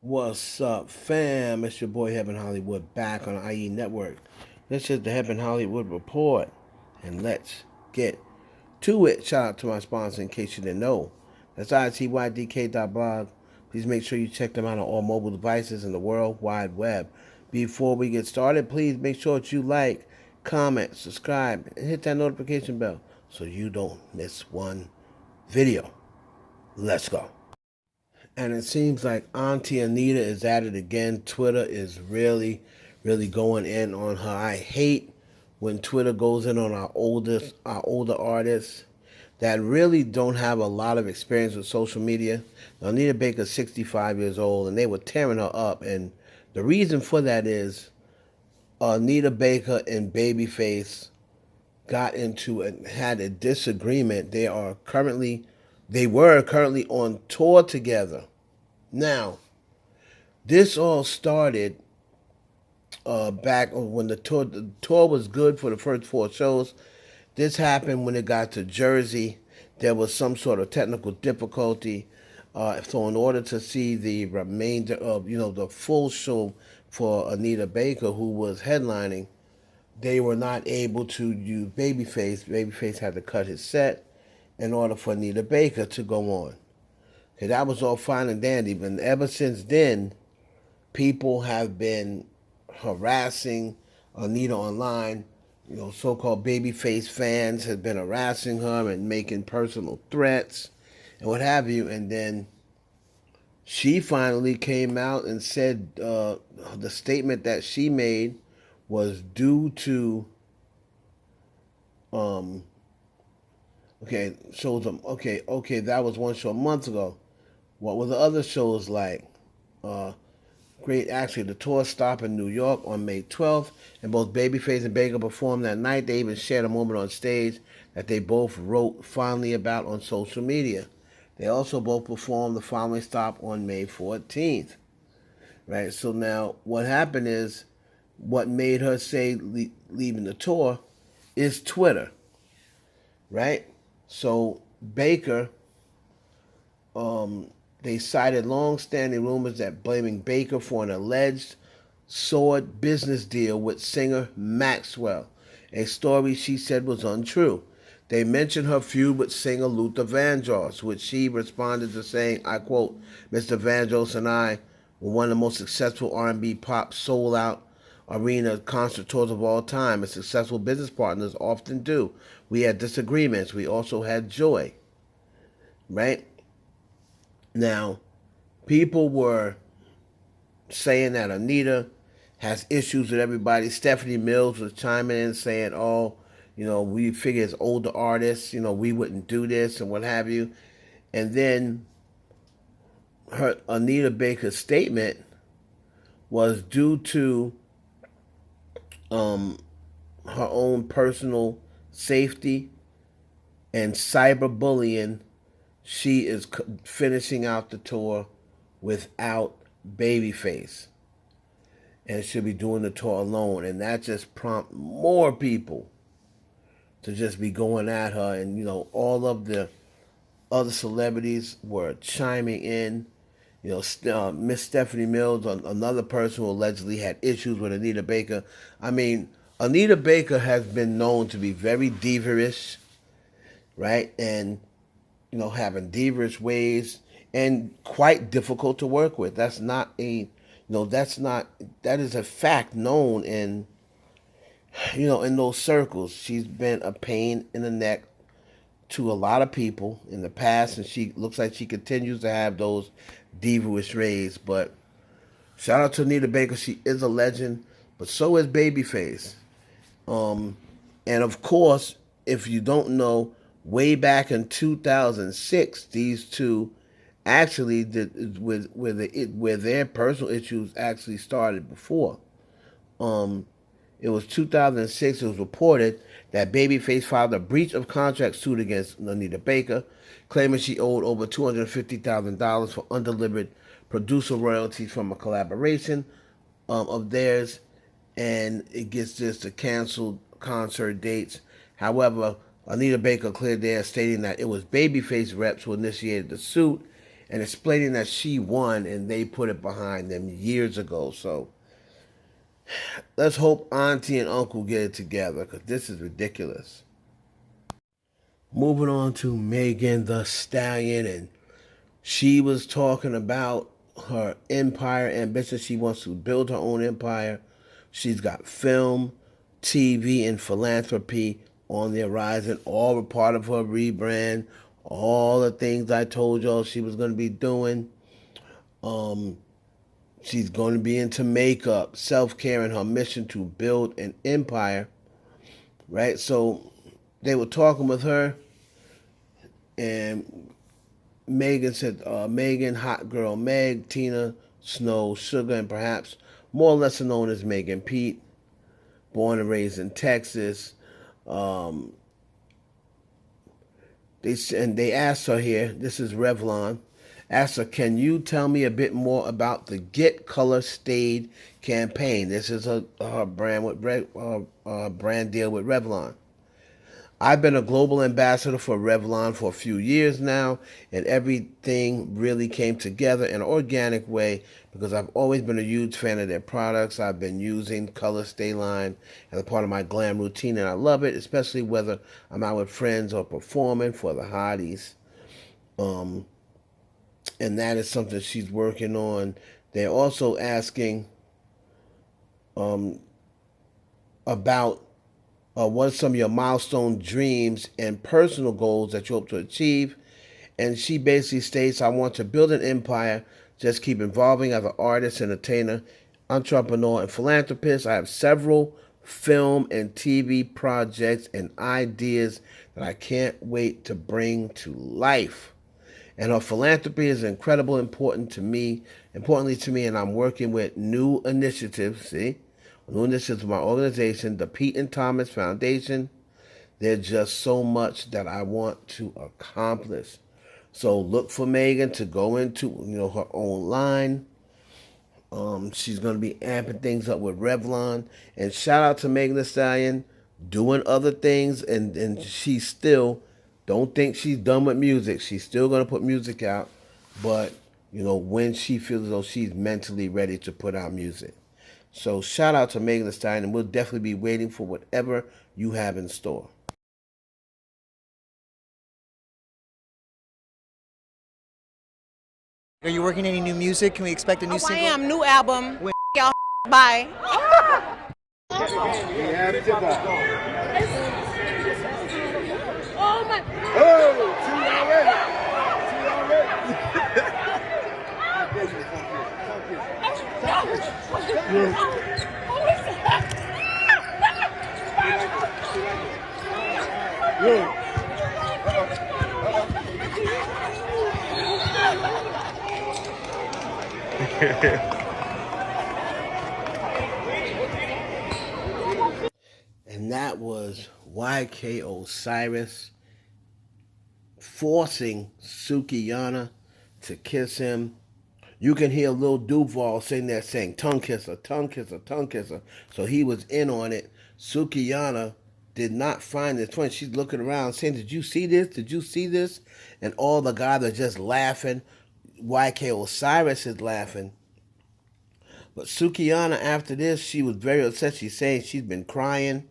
What's up, fam? It's your boy Heaven Hollywood back on IE Network. This is the Heaven Hollywood Report, and let's get to it. Shout out to my sponsor in case you didn't know. That's itydk.blog. Please make sure you check them out on all mobile devices in the World Wide Web. Before we get started, please make sure that you like, comment, subscribe, and hit that notification bell so you don't miss one video. Let's go. And it seems like Auntie Anita is at it again. Twitter is really going in on her. I hate when Twitter goes in on our older artists that really don't have a lot of experience with social media. Now, Anita Baker's 65 years old, and they were tearing her up. And the reason for that is Anita Baker and Babyface got into and had a disagreement. They were currently on tour together. Now, this all started back when the tour was good for the first four shows. This happened when it got to Jersey. There was some sort of technical difficulty. So in order to see the remainder of, the full show for Anita Baker, who was headlining, they were not able to use Babyface. Babyface had to cut his set in order for Anita Baker to go on. Okay, that was all fine and dandy, but ever since then, people have been harassing Anita online. So-called Babyface fans have been harassing her and making personal threats and what have you. And then she finally came out and said the statement that she made was due to that was one show a month ago. What were the other shows like? Actually, the tour stopped in New York on May 12th, and both Babyface and Baker performed that night. They even shared a moment on stage that they both wrote fondly about on social media. They also both performed the following stop on May 14th. Right? So now, what happened is, what made her say leaving the tour is Twitter. Right? So, Baker, they cited long-standing rumors that blaming Baker for an alleged sordid business deal with singer Maxwell, a story she said was untrue. They mentioned her feud with singer Luther Vandross, which she responded to saying, I quote, Mr. Vandross and I were one of the most successful R&B pop sold-out arena concert tours of all time, as successful business partners often do. We had disagreements. We also had joy. Right? Now, people were saying that Anita has issues with everybody. Stephanie Mills was chiming in saying, we figure as older artists, we wouldn't do this and what have you. And then her Anita Baker's statement was due to her own personal safety and cyberbullying. She is finishing out the tour without Babyface, and she'll be doing the tour alone. And that just prompted more people to just be going at her. And, all of the other celebrities were chiming in. Miss Stephanie Mills, another person who allegedly had issues with Anita Baker. I mean, Anita Baker has been known to be very diva-ish, right? And having diva-ish ways and quite difficult to work with. That is a fact known in those circles. She's been a pain in the neck to a lot of people in the past, and she looks like she continues to have those diva-ish ways. But shout out to Anita Baker. She is a legend, but so is Babyface. And of course, if you don't know, way back in 2006, these two actually did where their personal issues actually started before. It was 2006. It was reported that Babyface filed a breach of contract suit against Anita Baker, claiming she owed over $250,000 for undelivered producer royalties from a collaboration of theirs, and it gets this to canceled concert dates. However, Anita Baker cleared the air, stating that it was Babyface reps who initiated the suit, and explaining that she won and they put it behind them years ago. So let's hope Auntie and Uncle get it together because this is ridiculous. Moving on to Megan Thee Stallion, and she was talking about her empire ambition. She wants to build her own empire. She's got film, TV, and philanthropy on the horizon, all a part of her rebrand, all the things I told y'all she was going to be doing. She's going to be into makeup, self-care, and her mission to build an empire, right? So they were talking with her, and Megan said, Megan, Hot Girl Meg, Tina, Snow, Sugar, and perhaps more or less known as Megan Pete, born and raised in Texas. Um, they asked her here, this is Revlon, asked her, can you tell me a bit more about the Get Color Stayed campaign? This is her brand with brand deal with Revlon. I've been a global ambassador for Revlon for a few years now, and everything really came together in an organic way because I've always been a huge fan of their products. I've been using Color Stay line as a part of my glam routine, and I love it, especially whether I'm out with friends or performing for the hotties. And that is something she's working on. They're also asking about what are some of your milestone dreams and personal goals that you hope to achieve? And she basically states, I want to build an empire, just keep evolving as an artist, entertainer, entrepreneur, and philanthropist. I have several film and TV projects and ideas that I can't wait to bring to life. And her philanthropy is importantly to me, and I'm working with new initiatives, new initiatives with my organization, the Pete and Thomas Foundation. There's just so much that I want to accomplish. So look for Megan to go into, her own line. She's going to be amping things up with Revlon. And shout out to Megan Thee Stallion doing other things. And she still, don't think she's done with music. She's still going to put music out. But, when she feels as though she's mentally ready to put out music. So shout out to Megan Thee Stallion, and we'll definitely be waiting for whatever you have in store. Are you working any new music? Can we expect a new single? I am. New album. When y'all bye. Oh my. Oh, two already. And that was YK Osiris forcing Sukihana to kiss him. You can hear Lil Duval sitting there saying, tongue kisser, tongue kisser, tongue kisser. So he was in on it. Sukihana did not find this point. She's looking around saying, did you see this? Did you see this? And all the guys are just laughing. YK Osiris is laughing. But Sukihana, after this, she was very upset. She's saying she's been crying,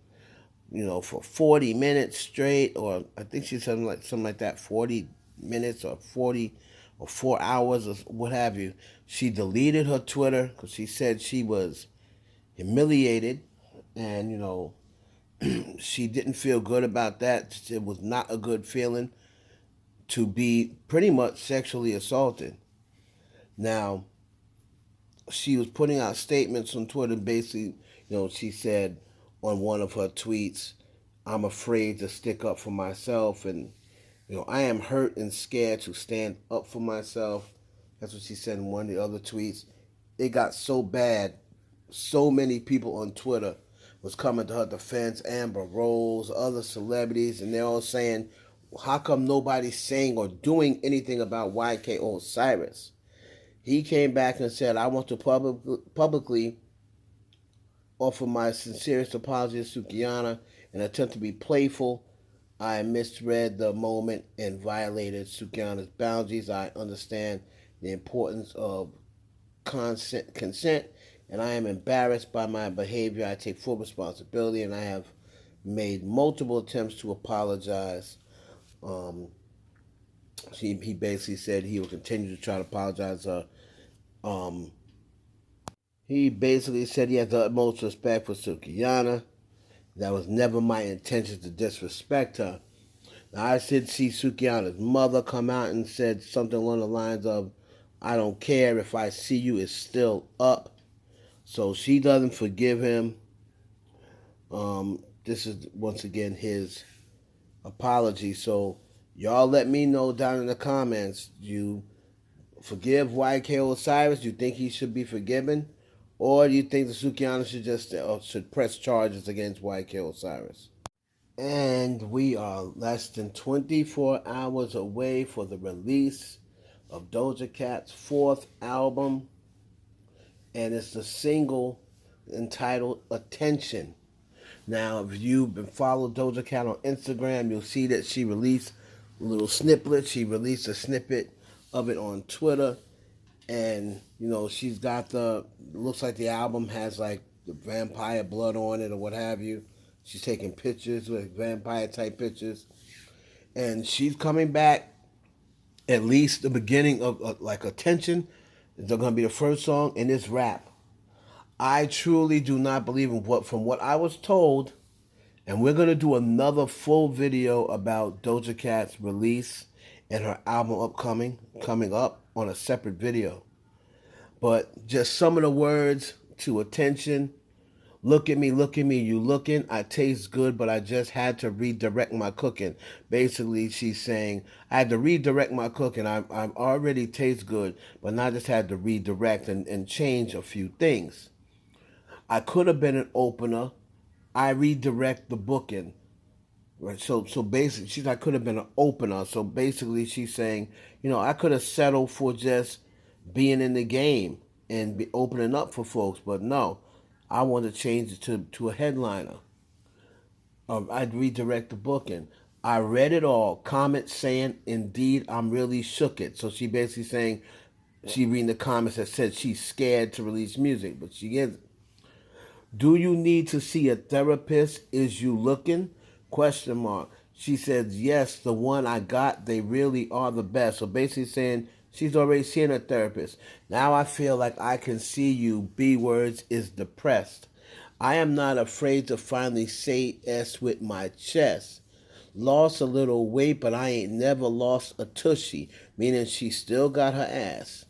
for 40 minutes straight, or I think she said something like that, 40 minutes or 40 or 4 hours or what have you. She deleted her Twitter because she said she was humiliated, and she didn't feel good about that. It was not a good feeling to be pretty much sexually assaulted. Now, she was putting out statements on Twitter. Basically, she said on one of her tweets, I'm afraid to stick up for myself, and I am hurt and scared to stand up for myself. That's what she said in one of the other tweets. It got so bad, so many people on Twitter was coming to her defense, Amber Rose, other celebrities, and they're all saying, how come nobody's saying or doing anything about YK Osiris? He came back and said, I want to publicly offer my sincerest apologies to Sukiana and attempt to be playful I misread the moment and violated Sukihana's boundaries. I understand the importance of consent, and I am embarrassed by my behavior. I take full responsibility, and I have made multiple attempts to apologize. Um, he basically said he will continue to try to apologize. Um, he basically said he has the utmost respect for Sukihana. That was never my intention to disrespect her. Now, I did see Sukihana's mother come out and said something along the lines of, I don't care if I see you, it's still up. So she doesn't forgive him. This is, once again, his apology. So y'all let me know down in the comments. You forgive YK Osiris? You think he should be forgiven? Or do you think the Sukihana should just should press charges against YK Osiris? And we are less than 24 hours away for the release of Doja Cat's fourth album. And it's the single entitled Attention. Now, if you've been following Doja Cat on Instagram, you'll see that she released a little snippet. She released a snippet of it on Twitter. And, you know, she's got looks like the album has like the vampire blood on it or what have you. She's taking pictures with vampire type pictures. And she's coming back, at least the beginning of like Attention. It's going to be the first song, and it's rap. I truly do not believe in from what I was told, and we're going to do another full video about Doja Cat's release and her album coming up on a separate video. But just some of the words to Attention. Look at me, you looking. I taste good, but I just had to redirect my cooking. Basically, she's saying, I had to redirect my cooking. I already taste good, but now I just had to redirect and change a few things. I could have been an opener. I redirect the booking. Right. So basically, I could have been an opener. So basically, she's saying, you know, I could have settled for just being in the game and be opening up for folks, but no, I want to change it to a headliner. I'd redirect the booking. I read it all. Comments saying, indeed, I'm really shook it. So she basically saying, she reading the comments that said she's scared to release music, but she isn't. Do you need to see a therapist? Is you looking? Question mark. She says, yes, the one I got, they really are the best. So basically saying she's already seen a therapist. Now I feel like I can see you. B words is depressed. I am not afraid to finally say S with my chest. Lost a little weight, but I ain't never lost a tushy, meaning she still got her ass.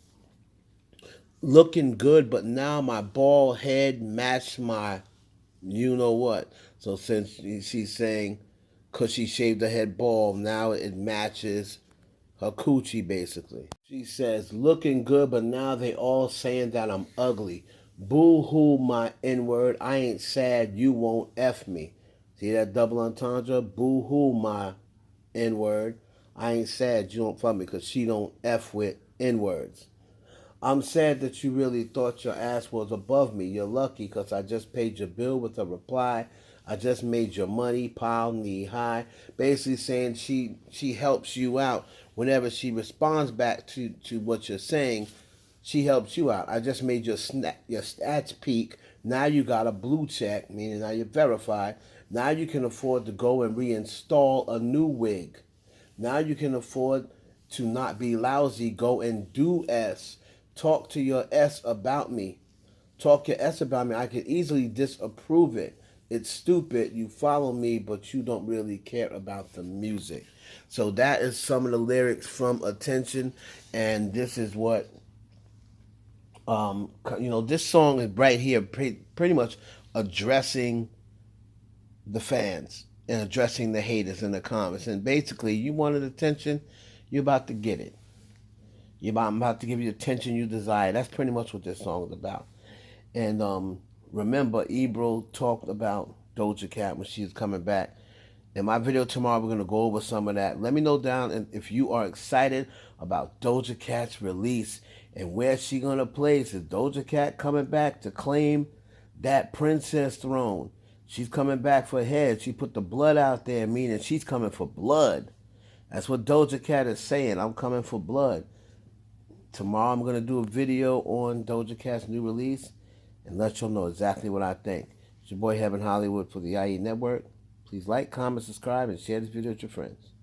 Looking good, but now my bald head matched my you know what. So since she's saying, because she shaved her head bald, now it matches her coochie basically. She says, looking good, but now they all saying that I'm ugly. Boo-hoo my N-word, I ain't sad, you won't F me. See that double entendre? Boo-hoo my N-word, I ain't sad, you don't fuck me, because she don't F with N-words. I'm sad that you really thought your ass was above me. You're lucky because I just paid your bill with a reply. I just made your money pile knee high. Basically saying she helps you out whenever she responds back to what you're saying. She helps you out. I just made your stats peak. Now you got a blue check, meaning now you're verified. Now you can afford to go and reinstall a new wig. Now you can afford to not be lousy. Go and do S. Talk to your S about me. Talk your S about me. I could easily disapprove it. It's stupid. You follow me, but you don't really care about the music. So that is some of the lyrics from Attention. And this is what, this song is right here pretty much addressing the fans and addressing the haters in the comments. And basically, you wanted attention, you're about to get it. I'm about to give you the attention you desire. That's pretty much what this song is about. And remember, Ebro talked about Doja Cat when she's coming back. In my video tomorrow, we're going to go over some of that. Let me know down if you are excited about Doja Cat's release and where she going to place. Is Doja Cat coming back to claim that princess throne? She's coming back for head. She put the blood out there, meaning she's coming for blood. That's what Doja Cat is saying. I'm coming for blood. Tomorrow I'm going to do a video on Doja Cat's new release and let y'all know exactly what I think. It's your boy Heaven Hollywood for the IE Network. Please like, comment, subscribe, and share this video with your friends.